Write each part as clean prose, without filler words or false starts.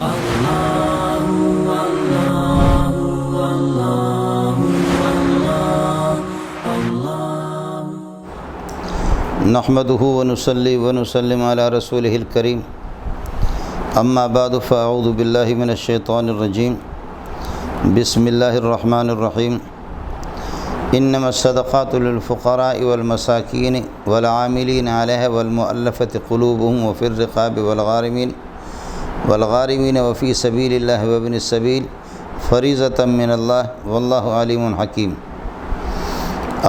نحمده ونصلي ونسلم على رسوله الكريم اما بعد فاعوذ بالله من الشيطان الرجيم بسم الله الرحمن الرحيم انما الصدقات للفقراء والمساكين والعاملين عليها والمؤلفة قلوبهم وفي الرقاب والغارمين وفي سبيل الله وابن السبيل فريضة من الله والله عليم حكيم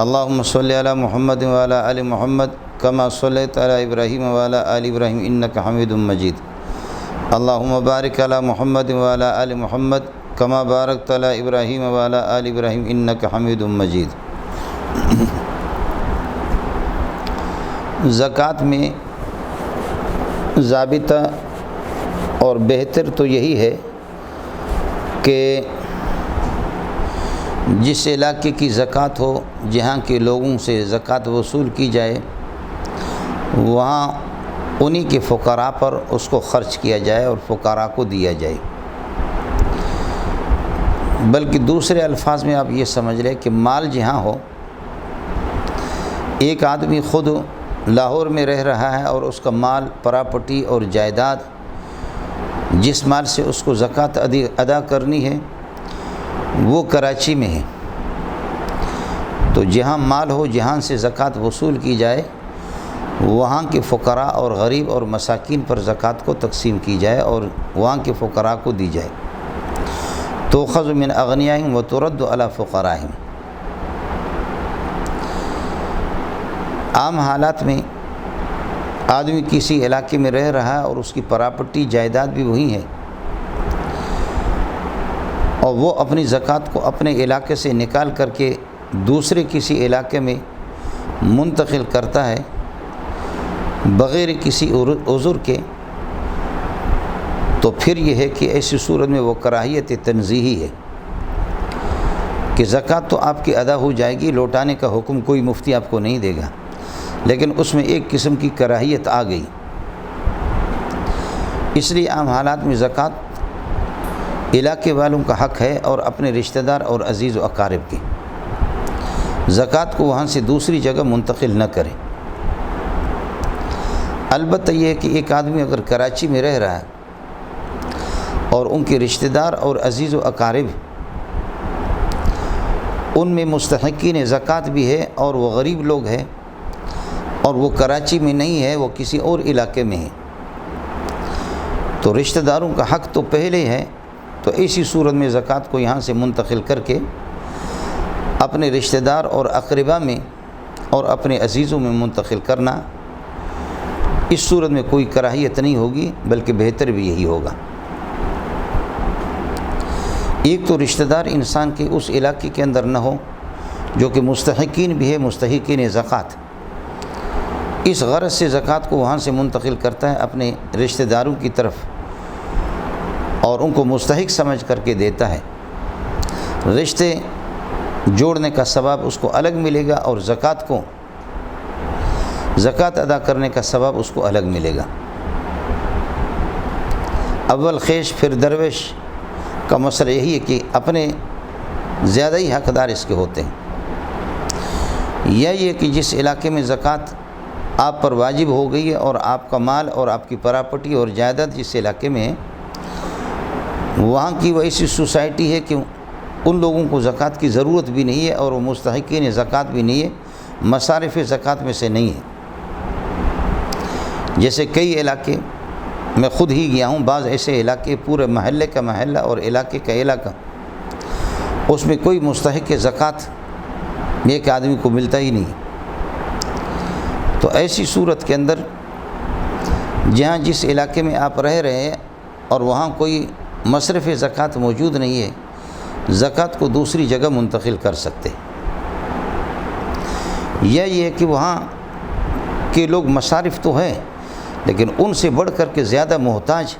اللهم صل على محمد وعلى آل محمد كما صليت على إبراهيم وعلى آل إبراهيم إنك حميد مجيد اللهم بارك على محمد وعلى آل محمد كما باركت على إبراهيم وعلى آل إبراهيم إنك حميد مجيد۔ زکوٰۃ میں ضابطہ اور بہتر تو یہی ہے کہ جس علاقے کی زکوٰۃ ہو، جہاں کے لوگوں سے زکوٰۃ وصول کی جائے، وہاں انہی کے فقراء پر اس کو خرچ کیا جائے اور فقراء کو دیا جائے۔ بلکہ دوسرے الفاظ میں آپ یہ سمجھ لیں کہ مال جہاں ہو، ایک آدمی خود لاہور میں رہ رہا ہے اور اس کا مال پراپرٹی اور جائیداد جس مال سے اس کو زکوٰۃ ادا کرنی ہے وہ کراچی میں ہے، تو جہاں مال ہو، جہاں سے زکوٰۃ وصول کی جائے، وہاں کے فقراء اور غریب اور مساکین پر زکوٰۃ کو تقسیم کی جائے اور وہاں کے فقراء کو دی جائے۔ تؤخذ من اغنیائہم وترد علی فقرائہم۔ عام حالات میں آدمی کسی علاقے میں رہ رہا ہے اور اس کی پراپرٹی جائیداد بھی وہی ہے، اور وہ اپنی زکوٰۃ کو اپنے علاقے سے نکال کر کے دوسرے کسی علاقے میں منتقل کرتا ہے بغیر کسی عذر کے، تو پھر یہ ہے کہ ایسی صورت میں وہ کراہیت تنزیہی ہے کہ زکوٰۃ تو آپ کی ادا ہو جائے گی، لوٹانے کا حکم کوئی مفتی آپ کو نہیں دے گا، لیکن اس میں ایک قسم کی کراہیت آ گئی۔ اس لیے عام حالات میں زکوٰۃ علاقے والوں کا حق ہے اور اپنے رشتہ دار اور عزیز و اقارب کے، زکوٰۃ کو وہاں سے دوسری جگہ منتقل نہ کریں۔ البتہ یہ ہے کہ ایک آدمی اگر کراچی میں رہ رہا ہے اور ان کے رشتہ دار اور عزیز و اقارب ان میں مستحقین زکوٰۃ بھی ہے اور وہ غریب لوگ ہیں اور وہ کراچی میں نہیں ہے، وہ کسی اور علاقے میں ہے، تو رشتہ داروں کا حق تو پہلے ہے، تو ایسی صورت میں زکوٰۃ کو یہاں سے منتقل کر کے اپنے رشتہ دار اور اقربا میں اور اپنے عزیزوں میں منتقل کرنا، اس صورت میں کوئی کراہیت نہیں ہوگی، بلکہ بہتر بھی یہی ہوگا۔ ایک تو رشتہ دار انسان کے اس علاقے کے اندر نہ ہو جو کہ مستحقین بھی ہے، مستحقین زکوٰۃ، اس غرض سے زکوٰۃ کو وہاں سے منتقل کرتا ہے اپنے رشتہ داروں کی طرف اور ان کو مستحق سمجھ کر کے دیتا ہے۔ رشتے جوڑنے کا ثواب اس کو الگ ملے گا اور زکوٰۃ ادا کرنے کا ثواب اس کو الگ ملے گا۔ اول خیش پھر درویش کا مسئلہ یہی ہے کہ اپنے زیادہ ہی حقدار اس کے ہوتے ہیں، یا یہ کہ جس علاقے میں زکوٰۃ آپ پر واجب ہو گئی ہے اور آپ کا مال اور آپ کی پراپرٹی اور جائیداد جس علاقے میں ہے، وہاں کی وہ ایسی سوسائٹی ہے کہ ان لوگوں کو زکوٰۃ کی ضرورت بھی نہیں ہے اور وہ مستحقین زکوٰۃ بھی نہیں ہے، مصارف زکوٰۃ میں سے نہیں ہے۔ جیسے کئی علاقے میں خود ہی گیا ہوں، بعض ایسے علاقے پورے محلے کا محلہ اور علاقے کا علاقہ، اس میں کوئی مستحق زکوٰۃ ایک آدمی کو ملتا ہی نہیں۔ تو ایسی صورت کے اندر جہاں جس علاقے میں آپ رہ رہے ہیں اور وہاں کوئی مصرف زکوٰۃ موجود نہیں ہے، زکوٰۃ کو دوسری جگہ منتقل کر سکتے، یا یہ ہے کہ وہاں کے لوگ مصارف تو ہیں لیکن ان سے بڑھ کر کے زیادہ محتاج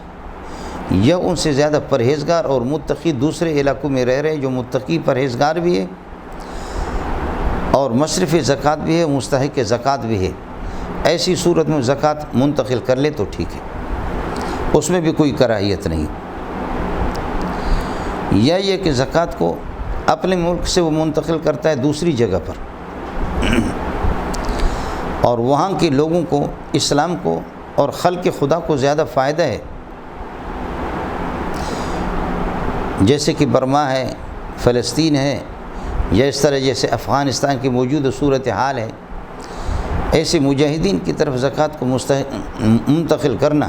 یا ان سے زیادہ پرہیزگار اور متقی دوسرے علاقوں میں رہ رہے ہیں جو متقی پرہیزگار بھی ہے اور مصرف زکوٰۃ بھی ہے، مستحق زکوٰۃ بھی ہے، ایسی صورت میں زکوٰۃ منتقل کر لے تو ٹھیک ہے، اس میں بھی کوئی کراہیت نہیں۔ یا یہ کہ زکوٰۃ کو اپنے ملک سے وہ منتقل کرتا ہے دوسری جگہ پر، اور وہاں کے لوگوں کو، اسلام کو اور خلق خدا کو زیادہ فائدہ ہے، جیسے کہ برما ہے، فلسطین ہے، یا اس طرح جیسے افغانستان کی موجودہ صورتحال ہے، ایسے مجاہدین کی طرف زکوٰۃ کو منتقل کرنا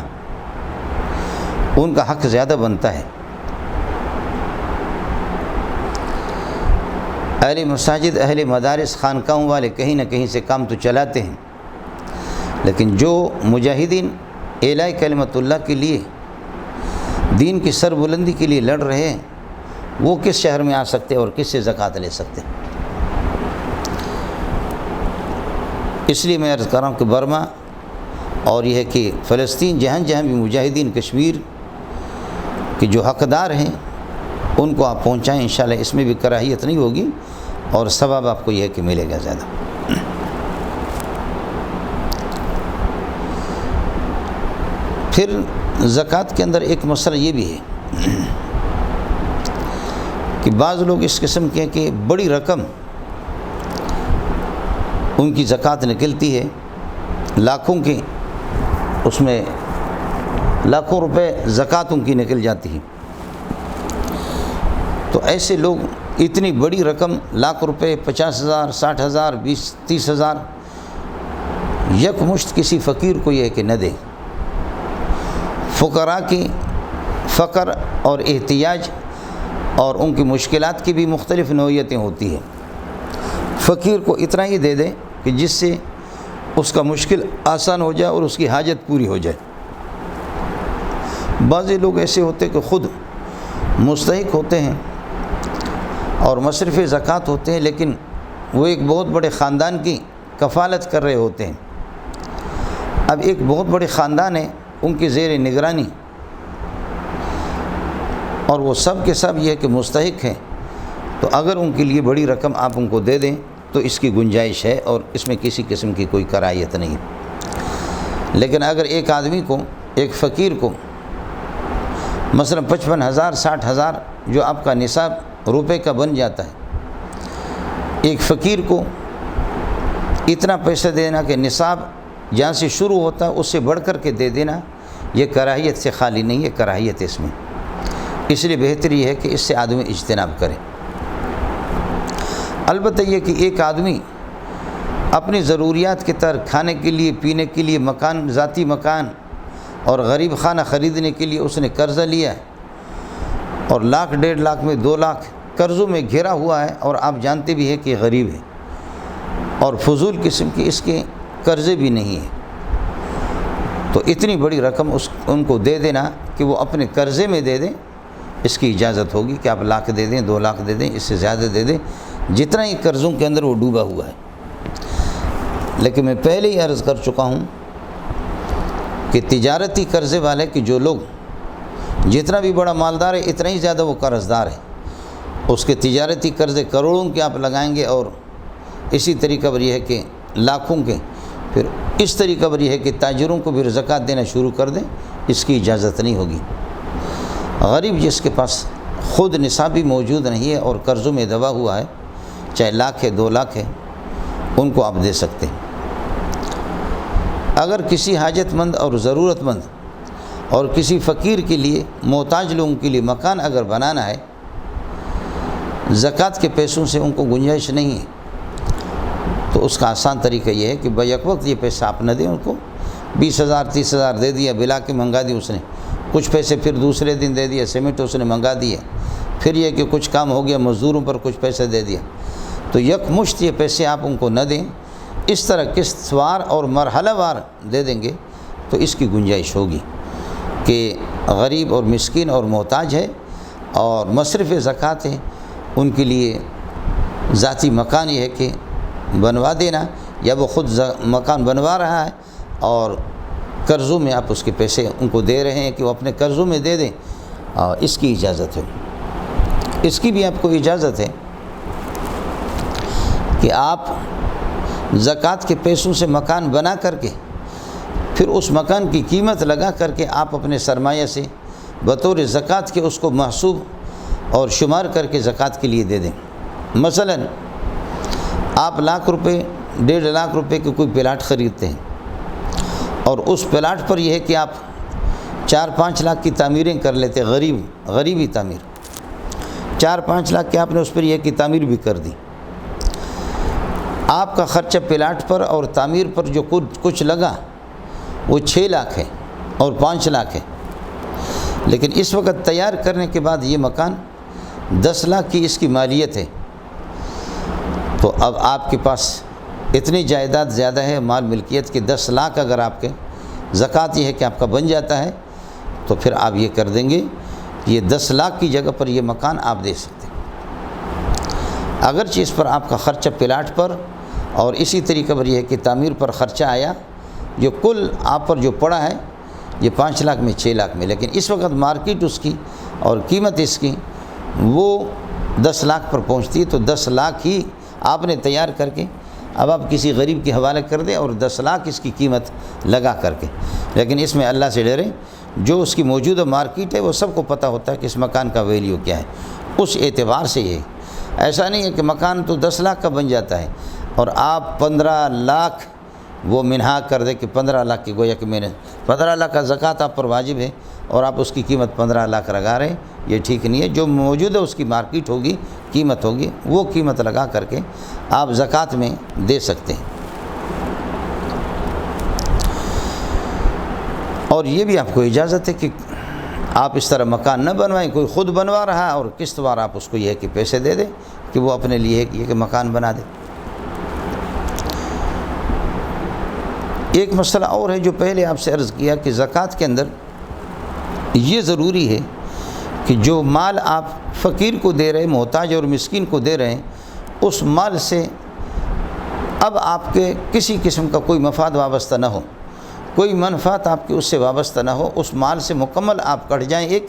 ان کا حق زیادہ بنتا ہے۔ اہل مساجد، اہل مدارس، خانقاہوں والے کہیں نہ کہیں سے کام تو چلاتے ہیں، لیکن جو مجاہدین اعلاء کلمت اللہ کے لیے، دین کی سربلندی کے لیے لڑ رہے ہیں، وہ کس شہر میں آ سکتے اور کس سے زکوٰۃ لے سکتے؟ اس لیے میں عرض کر رہا ہوں کہ برما اور یہ ہے کہ فلسطین، جہاں جہاں بھی مجاہدین کشمیر کے جو حقدار ہیں ان کو آپ پہنچائیں، انشاءاللہ اس میں بھی کراہیت نہیں ہوگی اور ثواب آپ کو یہ ہے کہ ملے گا زیادہ۔ پھر زکوٰۃ کے اندر ایک مسئلہ یہ بھی ہے کہ بعض لوگ اس قسم کے ہیں کہ بڑی رقم ان کی زکوٰۃ نکلتی ہے، لاکھوں کی، اس میں لاکھوں روپے زکوٰۃ ان کی نکل جاتی ہے۔ تو ایسے لوگ اتنی بڑی رقم، لاکھ روپے، 50,000، 60,000، 20-30,000 یک مشت کسی فقیر کو یہ ہے کہ نہ دے۔ فقراء کی فقر اور احتیاج اور ان کی مشکلات کی بھی مختلف نوعیتیں ہوتی ہیں۔ فقیر کو اتنا ہی دے دے کہ جس سے اس کا مشکل آسان ہو جائے اور اس کی حاجت پوری ہو جائے۔ بعض لوگ ایسے ہوتے کہ خود مستحق ہوتے ہیں اور مصرف زکوٰۃ ہوتے ہیں، لیکن وہ ایک بہت بڑے خاندان کی کفالت کر رہے ہوتے ہیں۔ اب ایک بہت بڑے خاندان ہے، ان کی زیر نگرانی، اور وہ سب کے سب یہ ہے کہ مستحق ہیں، تو اگر ان کے لیے بڑی رقم آپ ان کو دے دیں تو اس کی گنجائش ہے اور اس میں کسی قسم کی کوئی کراہیت نہیں۔ لیکن اگر ایک آدمی کو، ایک فقیر کو مثلا 55,000 60,000 جو آپ کا نصاب روپے کا بن جاتا ہے، ایک فقیر کو اتنا پیسہ دینا کہ نصاب جہاں سے شروع ہوتا ہے اس سے بڑھ کر کے دے دینا، یہ کراہیت سے خالی نہیں ہے، کراہیت اس میں۔ اس لیے بہتر یہ ہے کہ اس سے آدمی اجتناب کرے۔ البتہ یہ کہ ایک آدمی اپنی ضروریات کے تحت کھانے کے لیے، پینے کے لیے مکان، ذاتی مکان اور غریب خانہ خریدنے کے لیے اس نے قرضہ لیا ہے اور 1,00,000 1.5 لاکھ میں 2 لاکھ قرضوں میں گھرا ہوا ہے، اور آپ جانتے بھی ہیں کہ غریب ہے اور فضول قسم کے اس کے قرضے بھی نہیں ہیں، تو اتنی بڑی رقم ان کو دے دینا کہ وہ اپنے قرضے میں دے دیں، اس کی اجازت ہوگی کہ آپ 1,00,000 دے دیں، 2 لاکھ دے دیں، اس سے زیادہ دے دیں، جتنا ہی قرضوں کے اندر وہ ڈوبا ہوا ہے۔ لیکن میں پہلے ہی عرض کر چکا ہوں کہ تجارتی قرضے والے کہ جو لوگ، جتنا بھی بڑا مالدار ہے اتنا ہی زیادہ وہ قرض دار ہے، اس کے تجارتی قرضے کروڑوں کے آپ لگائیں گے، اور اسی طریقہ پر یہ ہے کہ لاکھوں کے، پھر اس طریقہ پر یہ ہے کہ تاجروں کو بھی زکوٰۃ دینا شروع کر دیں، اس کی اجازت نہیں ہوگی۔ غریب جس کے پاس خود نصاب بھی موجود نہیں ہے اور قرضوں میں دبا ہوا ہے، چاہے 1,00,000 ہے 2 لاکھ ہے، ان کو آپ دے سکتے ہیں۔ اگر کسی حاجت مند اور ضرورت مند اور کسی فقیر کے لیے، محتاج لوگوں کے لیے مکان اگر بنانا ہے، زکوٰۃ کے پیسوں سے ان کو گنجائش نہیں ہے، تو اس کا آسان طریقہ یہ ہے کہ بیک وقت یہ پیسہ آپ نہ دیں ان کو۔ 20,000 30,000 دے دیا، بلا کے منگا دی اس نے، کچھ پیسے پھر دوسرے دن دے دیا، سیمنٹ اس نے منگا دیا، پھر یہ کہ کچھ کام ہو گیا، مزدوروں پر کچھ پیسے دے دیا، تو یک مشت یہ پیسے آپ ان کو نہ دیں، اس طرح قسط وار اور مرحلہ وار دے دیں گے تو اس کی گنجائش ہوگی کہ غریب اور مسکین اور محتاج ہے اور مصرف زکوٰۃ ہے، ان کے لیے ذاتی مکان یہ ہے کہ بنوا دینا، یا وہ خود مکان بنوا رہا ہے اور قرضوں میں آپ اس کے پیسے ان کو دے رہے ہیں کہ وہ اپنے قرضوں میں دے دیں، اور اس کی اجازت ہے۔ اس کی بھی آپ کو اجازت ہے کہ آپ زکوٰۃ کے پیسوں سے مکان بنا کر کے پھر اس مکان کی قیمت لگا کر کے آپ اپنے سرمایہ سے بطور زکوٰۃ کے اس کو محسوب اور شمار کر کے زکوٰۃ کے لیے دے دیں۔ مثلا آپ لاکھ روپے 1.5 لاکھ روپے کے کوئی پلاٹ خریدتے ہیں اور اس پلاٹ پر یہ ہے کہ آپ 4-5 لاکھ کی تعمیریں کر لیتے، غریبی تعمیر 4-5 لاکھ کے آپ نے اس پر یہ کی تعمیر بھی کر دی۔ آپ کا خرچہ پلاٹ پر اور تعمیر پر جو کچھ لگا وہ 6 لاکھ ہے اور 5 لاکھ ہے، لیکن اس وقت تیار کرنے کے بعد یہ مکان 10 لاکھ کی اس کی مالیت ہے، تو اب آپ کے پاس اتنی جائیداد زیادہ ہے مال ملکیت کے 10 لاکھ اگر آپ کے زکوٰۃ یہ ہے کہ آپ کا بن جاتا ہے تو پھر آپ یہ کر دیں گے کہ یہ 10 لاکھ کی جگہ پر یہ مکان آپ دے سکتے ہیں۔ اگرچہ اس پر آپ کا خرچہ پلاٹ پر اور اسی طریقے پر یہ ہے کہ تعمیر پر خرچہ آیا، جو کل آپ پر جو پڑا ہے یہ 5 لاکھ میں 6 لاکھ میں، لیکن اس وقت مارکیٹ اس کی اور قیمت اس کی وہ 10 لاکھ پر پہنچتی ہے، تو 10 لاکھ ہی آپ نے تیار کر کے اب آپ کسی غریب کے حوالے کر دیں اور 10 لاکھ اس کی قیمت لگا کر کے۔ لیکن اس میں اللہ سے ڈریں، جو اس کی موجودہ مارکیٹ ہے وہ سب کو پتہ ہوتا ہے کہ اس مکان کا ویلیو کیا ہے، اس اعتبار سے یہ ایسا نہیں ہے کہ مکان تو 10 لاکھ کا بن جاتا ہے اور آپ 15 لاکھ وہ منہا کر دیں کہ 15 لاکھ کی گویا کہ میں نے 15 لاکھ کا زکوٰۃ آپ پر واجب ہے اور آپ اس کی قیمت 15 لاکھ لگا رہے ہیں، یہ ٹھیک نہیں ہے۔ جو موجودہ اس کی مارکیٹ ہوگی، قیمت ہوگی، وہ قیمت لگا کر کے آپ زکوٰۃ میں دے سکتے ہیں۔ اور یہ بھی آپ کو اجازت ہے کہ آپ اس طرح مکان نہ بنوائیں، کوئی خود بنوا رہا ہے اور قسط وار آپ اس کو یہ ہے کہ پیسے دے دیں کہ وہ اپنے لیے یہ کہ مکان بنا دے۔ ایک مسئلہ اور ہے جو پہلے آپ سے عرض کیا کہ زکوٰۃ کے اندر یہ ضروری ہے کہ جو مال آپ فقیر کو دے رہے ہیں، محتاج اور مسکین کو دے رہے ہیں، اس مال سے اب آپ کے کسی قسم کا کوئی مفاد وابستہ نہ ہو، کوئی منفعت آپ کی اس سے وابستہ نہ ہو، اس مال سے مکمل آپ کٹ جائیں ایک،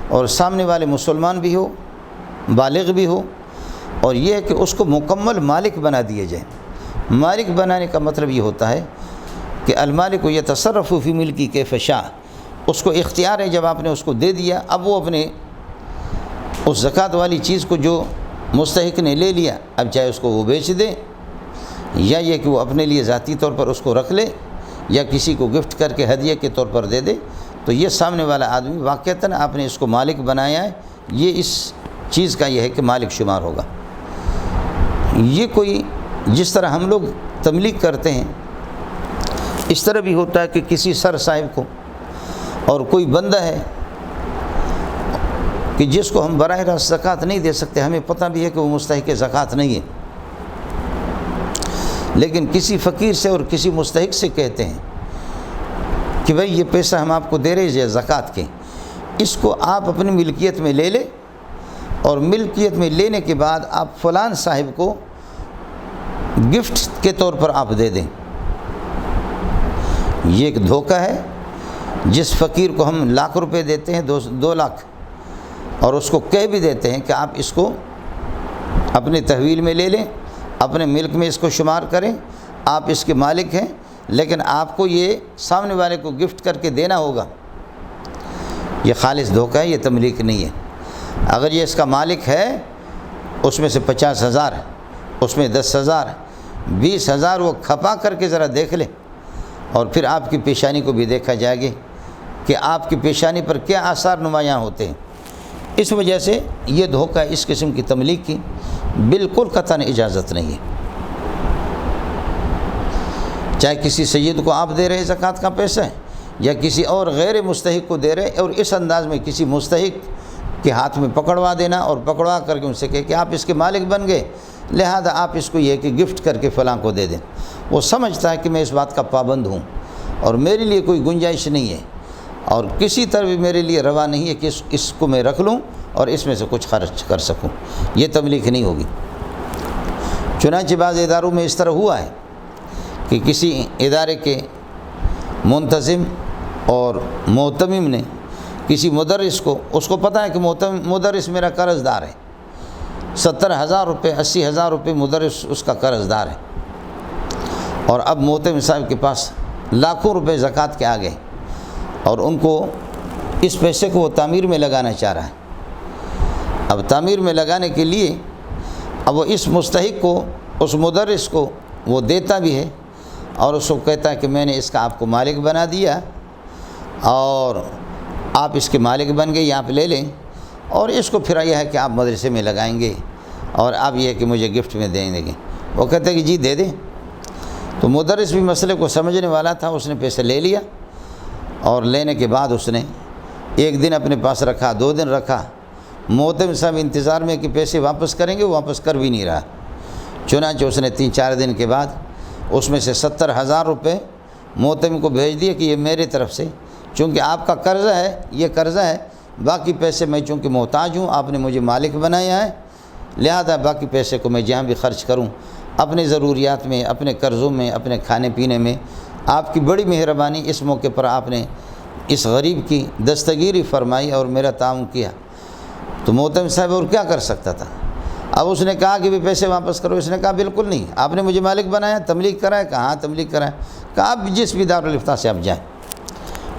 اور سامنے والے مسلمان بھی ہو، بالغ بھی ہو، اور یہ ہے کہ اس کو مکمل مالک بنا دیے جائیں۔ مالک بنانے کا مطلب یہ ہوتا ہے کہ المالک یتصرف فی ملکی کیف شاء، اس کو اختیار ہے، جب آپ نے اس کو دے دیا اب وہ اپنے اس زکوٰۃ والی چیز کو جو مستحق نے لے لیا، اب چاہے اس کو وہ بیچ دے یا یہ کہ وہ اپنے لیے ذاتی طور پر اس کو رکھ لے یا کسی کو گفٹ کر کے ہدیہ کے طور پر دے دے، تو یہ سامنے والا آدمی واقعتاً آپ نے اس کو مالک بنایا ہے، یہ اس چیز کا یہ ہے کہ مالک شمار ہوگا۔ یہ کوئی جس طرح ہم لوگ تملیک کرتے ہیں اس طرح بھی ہوتا ہے کہ کسی سر صاحب کو اور کوئی بندہ ہے کہ جس کو ہم براہ راست زکوٰۃ نہیں دے سکتے، ہمیں پتہ بھی ہے کہ وہ مستحق زکوٰۃ نہیں ہے، لیکن کسی فقیر سے اور کسی مستحق سے کہتے ہیں کہ بھئی یہ پیسہ ہم آپ کو دے رہے ہیں زکوٰۃ کے، اس کو آپ اپنی ملکیت میں لے لیں، اور ملکیت میں لینے کے بعد آپ فلان صاحب کو گفٹ کے طور پر آپ دے دیں۔ یہ ایک دھوکہ ہے۔ جس فقیر کو ہم لاکھ روپے دیتے ہیں، 2 لاکھ، اور اس کو کہہ بھی دیتے ہیں کہ آپ اس کو اپنے تحویل میں لے لیں، اپنے ملک میں اس کو شمار کریں، آپ اس کے مالک ہیں، لیکن آپ کو یہ سامنے والے کو گفٹ کر کے دینا ہوگا، یہ خالص دھوکہ ہے، یہ تملیک نہیں ہے۔ اگر یہ اس کا مالک ہے، اس میں سے 50,000 ہے، اس میں 10,000 ہے، 20,000 وہ کھپا کر کے ذرا دیکھ لیں، اور پھر آپ کی پیشانی کو بھی دیکھا جائے گا کہ آپ کی پیشانی پر کیا آثار نمایاں ہوتے ہیں۔ اس وجہ سے یہ دھوکہ اس قسم کی تملیک کی بالکل قطعاً اجازت نہیں ہے۔ چاہے کسی سید کو آپ دے رہے زکوٰۃ کا پیسہ ہے یا کسی اور غیر مستحق کو دے رہے، اور اس انداز میں کسی مستحق کے ہاتھ میں پکڑوا دینا اور پکڑوا کر کے ان سے کہے کہ آپ اس کے مالک بن گئے، لہذا آپ اس کو یہ کہ گفٹ کر کے فلاں کو دے دیں۔ وہ سمجھتا ہے کہ میں اس بات کا پابند ہوں اور میرے لیے کوئی گنجائش نہیں ہے اور کسی طرح بھی میرے لیے روا نہیں ہے کہ اس کو میں رکھ لوں اور اس میں سے کچھ خرچ کر سکوں، یہ تملیک نہیں ہوگی۔ چنانچہ بعض اداروں میں اس طرح ہوا ہے کہ کسی ادارے کے منتظم اور معتمم نے کسی مدرس کو، اس کو پتہ ہے کہ مدرس میرا قرض دار ہے، 70,000 روپے 80,000 روپے مدرس اس کا قرض دار ہے، اور اب معتمم صاحب کے پاس لاکھوں روپے زکوٰۃ کے آ گئے اور ان کو اس پیسے کو وہ تعمیر میں لگانا چاہ رہا ہے۔ اب تعمیر میں لگانے کے لیے اب وہ اس مستحق کو، اس مدرس کو وہ دیتا بھی ہے اور اس کو کہتا ہے کہ میں نے اس کا آپ کو مالک بنا دیا اور آپ اس کے مالک بن گئے، یہ آپ لے لیں، اور اس کو پھر یہ ہے کہ آپ مدرسے میں لگائیں گے اور آپ یہ ہے کہ مجھے گفٹ میں دیں گے۔ وہ کہتے ہیں کہ جی دے دیں۔ تو مدرس بھی مسئلے کو سمجھنے والا تھا، اس نے پیسے لے لیا اور لینے کے بعد اس نے ایک دن اپنے پاس رکھا، 2 دن رکھا، محتم صاحب انتظار میں کہ پیسے واپس کریں گے، وہ واپس کر بھی نہیں رہا۔ چنانچہ اس نے 3-4 دن کے بعد اس میں سے 70,000 روپے محتم کو بھیج دیے کہ یہ میرے طرف سے، چونکہ آپ کا قرضہ ہے، یہ قرضہ ہے، باقی پیسے میں چونکہ محتاج ہوں، آپ نے مجھے مالک بنایا ہے، لہذا باقی پیسے کو میں جہاں بھی خرچ کروں، اپنے ضروریات میں، اپنے قرضوں میں، اپنے کھانے پینے میں، آپ کی بڑی مہربانی، اس موقع پر آپ نے اس غریب کی دستگیری فرمائی اور میرا تعاون کیا۔ تو محتم صاحب اور کیا کر سکتا تھا؟ اب اس نے کہا کہ بھی پیسے واپس کرو، اس نے کہا بالکل نہیں، آپ نے مجھے مالک بنایا، تملیغ کرائے، کہا ہاں تملیغ کرائے، کہا آپ جس بھی دارالفتہ سے آپ جائیں،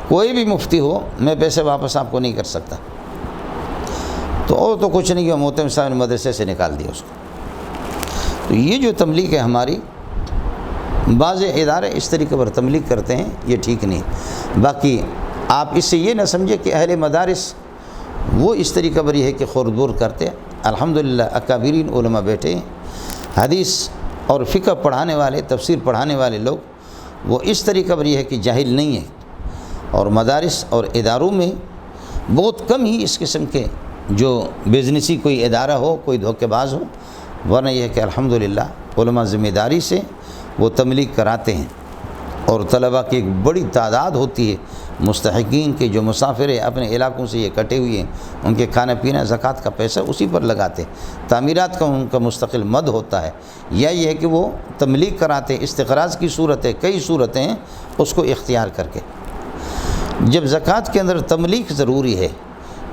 کوئی بھی مفتی ہو، میں پیسے واپس آپ کو نہیں کر سکتا۔ تو اور تو کچھ نہیں ہوا، محتم صاحب نے مدرسے سے نکال دیا اس کو۔ تو یہ جو تملیغ ہے ہماری، بعض ادارے اس طریقے پر تملیغ کرتے ہیں، یہ ٹھیک نہیں۔ باقی آپ اس سے یہ نہ سمجھے کہ اہل مدارس وہ اس طریقے پر یہ ہے کہ خوردبور کرتے ہیں۔ الحمدللہ اکابرین علماء بیٹھے ہیں، حدیث اور فقہ پڑھانے والے، تفسیر پڑھانے والے لوگ، وہ اس طریقے پر یہ ہے کہ جاہل نہیں ہے، اور مدارس اور اداروں میں بہت کم ہی اس قسم کے جو بزنسی کوئی ادارہ ہو، کوئی دھوکے باز ہو، ورنہ یہ ہے کہ الحمدللہ علماء ذمہ داری سے وہ تبلیغ کراتے ہیں، اور طلباء کی ایک بڑی تعداد ہوتی ہے، مستحقین کے جو مسافر ہیں اپنے علاقوں سے یہ کٹے ہوئے ہیں، ان کے کھانا پینا زکوٰۃ کا پیسہ اسی پر لگاتے ہیں، تعمیرات کا ان کا مستقل مد ہوتا ہے، یا یہ ہے کہ وہ تبلیغ کراتے ہیں، استخراج کی صورت ہے، کئی صورتیں ہیں اس کو اختیار کر کے۔ جب زکوٰۃ کے اندر تبلیغ ضروری ہے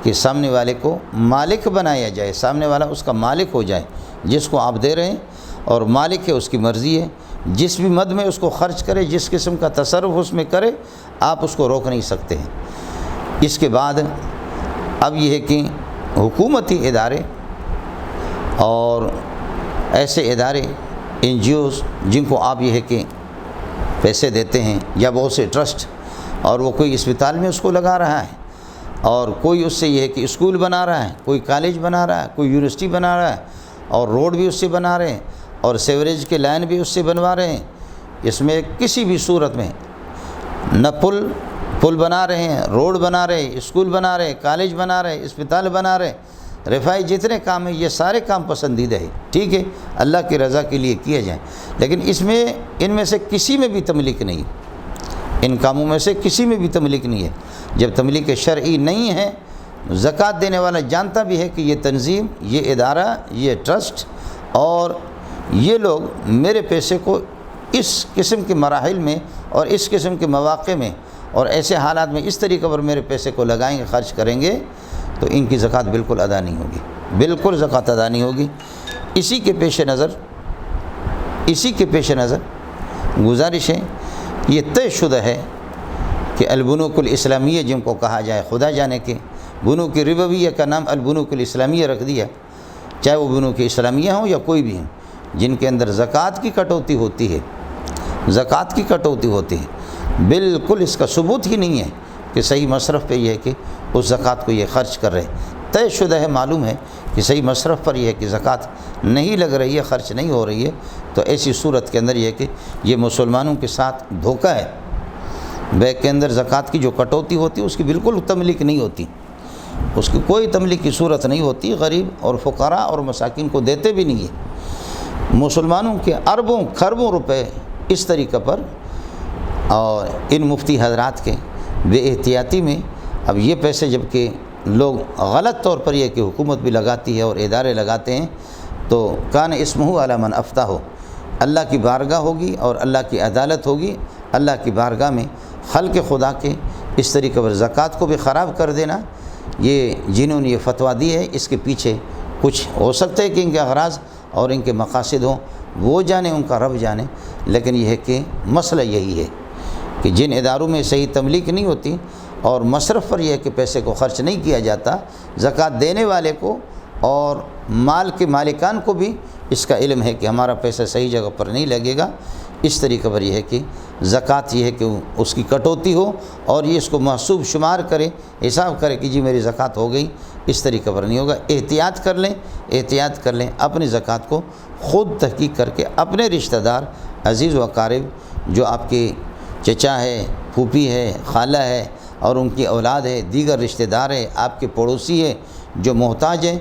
کہ سامنے والے کو مالک بنایا جائے، سامنے والا اس کا مالک ہو جائے، جس کو آپ دے رہے ہیں، اور مالک ہے، اس کی مرضی ہے، جس بھی مد میں اس کو خرچ کرے، جس قسم کا تصرف اس میں کرے، آپ اس کو روک نہیں سکتے ہیں۔ اس کے بعد اب یہ ہے کہ حکومتی ادارے اور ایسے ادارے، NGOs جن کو آپ یہ ہے کہ پیسے دیتے ہیں، یا بہت سے ٹرسٹ، اور وہ کوئی اسپتال میں اس کو لگا رہا ہے، اور کوئی اس سے یہ ہے کہ اسکول بنا رہا ہے، کوئی کالج بنا رہا ہے، کوئی یونیورسٹی بنا رہا ہے، اور روڈ بھی اس سے بنا رہے ہیں، اور سیوریج کے لائن بھی اس سے بنوا رہے ہیں۔ اس میں کسی بھی صورت میں نہ پل بنا رہے ہیں، روڈ بنا رہے ہیں، اسکول بنا رہے ہیں، کالج بنا رہے ہیں، اسپتال بنا رہے ہیں، رفاہی جتنے کام ہیں، یہ سارے کام پسندیدہ ہے، ٹھیک ہے، اللہ کی رضا کے لیے کیے جائیں، لیکن ان میں سے کسی میں بھی تملیغ نہیں، ان کاموں میں سے کسی میں بھی تملیغ نہیں ہے۔ جب تملیغ شرعی نہیں ہے، زکوٰۃ دینے والا جانتا بھی ہے کہ یہ تنظیم، یہ ادارہ، یہ ٹرسٹ اور یہ لوگ میرے پیسے کو اس قسم کے مراحل میں اور اس قسم کے مواقع میں اور ایسے حالات میں اس طریقے پر میرے پیسے کو لگائیں گے، خرچ کریں گے، تو ان کی زکوٰۃ بالکل ادا نہیں ہوگی، بالکل زکوٰۃ ادا نہیں ہوگی۔ اسی کے پیش نظر گزارش ہے، یہ طے شدہ ہے کہ البنوک الاسلامیہ جن کو کہا جائے، خدا جانے کے بنوک ربویہ کا نام البنوک الاسلامیہ رکھ دیا، چاہے وہ بنوک اسلامیہ ہوں یا کوئی بھی ہوں، جن کے اندر زکوٰۃ کی کٹوتی ہوتی ہے، زکوٰۃ کی کٹوتی ہوتی ہے، بالکل اس کا ثبوت ہی نہیں ہے کہ صحیح مصرف پہ یہ ہے کہ اس زکوٰۃ کو یہ خرچ کر رہے ہیں، طے شدہ ہے، معلوم ہے کہ صحیح مصرف پر یہ ہے کہ زکوٰۃ نہیں لگ رہی ہے، خرچ نہیں ہو رہی ہے، تو ایسی صورت کے اندر یہ ہے کہ یہ مسلمانوں کے ساتھ دھوکہ ہے۔ بیگ کے اندر زکوٰۃ کی جو کٹوتی ہوتی ہے اس کی بالکل تملیغ نہیں ہوتی، اس کی کوئی تملیغ کی صورت نہیں ہوتی، غریب اور فقراء اور مساکین کو دیتے بھی نہیں ہے۔ مسلمانوں کے اربوں خربوں روپے اس طریقے پر، اور ان مفتی حضرات کے بے احتیاطی میں اب یہ پیسے جب کہ لوگ غلط طور پر یہ کہ حکومت بھی لگاتی ہے اور ادارے لگاتے ہیں، تو کان اسمہ علی من افتہ ہو، اللہ کی بارگاہ ہوگی اور اللہ کی عدالت ہوگی، اللہ کی بارگاہ میں خلق خدا کے اس طریقے پر زکوٰۃ کو بھی خراب کر دینا، یہ جنہوں نے یہ فتویٰ دی ہے، اس کے پیچھے کچھ ہو سکتا ہے کہ ان کے اغراض اور ان کے مقاصد ہوں، وہ جانے، ان کا رب جانے، لیکن یہ ہے کہ مسئلہ یہی ہے کہ جن اداروں میں صحیح تملیغ نہیں ہوتی اور مصرف پر یہ ہے کہ پیسے کو خرچ نہیں کیا جاتا، زکوٰۃ دینے والے کو اور مال کے مالکان کو بھی اس کا علم ہے کہ ہمارا پیسہ صحیح جگہ پر نہیں لگے گا۔ اس طریقے پر یہ ہے کہ زکوٰۃ یہ ہے کہ اس کی کٹوتی ہو اور یہ اس کو محسوب شمار کرے، حساب کرے کہ جی میری زکوٰۃ ہو گئی، اس طریقے پر نہیں ہوگا۔ احتیاط کر لیں اپنی زکوٰۃ کو خود تحقیق کر کے اپنے رشتہ دار، عزیز و اقارب، جو آپ کے چچا ہے، پھوپھی ہے، خالہ ہے اور ان کی اولاد ہے، دیگر رشتہ دار ہے، آپ کے پڑوسی ہے جو محتاج ہیں،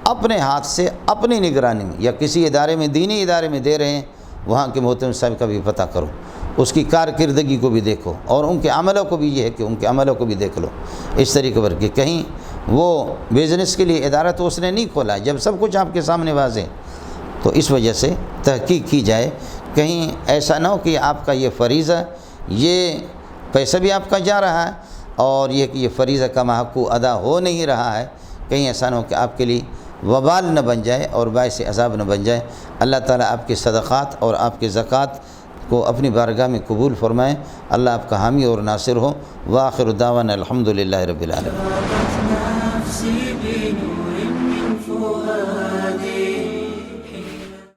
اپنے ہاتھ سے اپنی نگرانی میں یا کسی ادارے میں، دینی ادارے میں دے رہے ہیں، وہاں کے محترم صاحب کا بھی پتہ کرو، اس کی کارکردگی کو بھی دیکھو اور ان کے عملوں کو بھی، یہ ہے کہ ان کے عملوں کو بھی دیکھ لو اس طریقے پر کہ کہیں وہ بزنس کے لیے ادارہ تو اس نے نہیں کھولا جب سب کچھ آپ کے سامنے واضح، تو اس وجہ سے تحقیق کی جائے، کہیں ایسا نہ ہو کہ آپ کا یہ فریضہ، یہ پیسہ بھی آپ کا جا رہا ہے اور یہ کہ یہ فریضہ کا محقوق ادا ہو نہیں رہا ہے، کہیں ایسا نہ ہو کہ آپ کے لیے وبال نہ بن جائے اور باعث عذاب نہ بن جائے۔ اللہ تعالیٰ آپ کے صدقات اور آپ کے زکوٰۃ کو اپنی بارگاہ میں قبول فرمائیں، اللہ آپ کا حامی اور ناصر ہو۔ وآخر دعوانا الحمدللہ رب العالمین۔